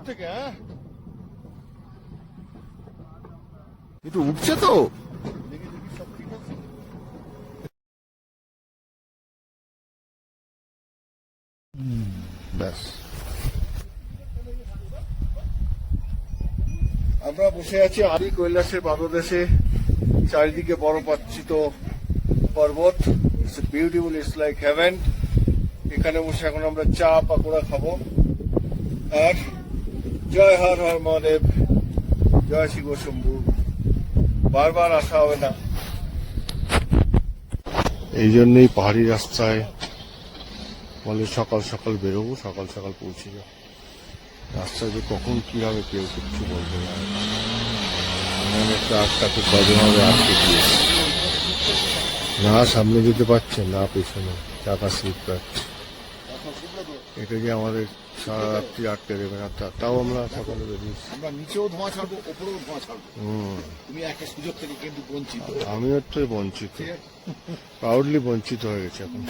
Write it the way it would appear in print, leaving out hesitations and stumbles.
থেকে। হ্যাঁ, একটু উঠছে তো, দেখি দেখি সব ঠিক আছে। ব্যাস, আমরা বসে আছি আদি কৈলাসের পাদদেশে। চারিদিকে বরফাচ্ছিত পর্বত। It's beautiful, it's like haven. এখানে বসে এখন আমরা চা পাকোড়া খাবো। আর জয় হর হর মহাদেব, জয় শিব শম্ভু। বারবার আসা হবে না, এই জন্যই পাহাড়ি রাস্তায় বলে সকাল সকাল বেরোবো, সকাল সকাল পৌঁছে যাবো। রাস্তায় যে কখন কি হবে কেউ কিচ্ছু বলতে পারে না। এমন একটা রাস্তা খুব বাজেভাবে আটকে দিয়েছে, না সামনে যেতে পারছে না পেছনে, চাকা স্লিপ পাচ্ছে। এটা যে আমাদের সারা রাত্রি আটকে দেবে না, তাও আমরা সকালে বেরিয়েছি। আমরা নিচেও ধোঁয়া ছাড়বো, ওপরেও ধোঁয়া ছাড়বো। তুমি একটা সুযোগ থেকে কিন্তু বঞ্চিত। আমিও তো বঞ্চিত, প্রাউডলি বঞ্চিত হয়ে গেছে এখন।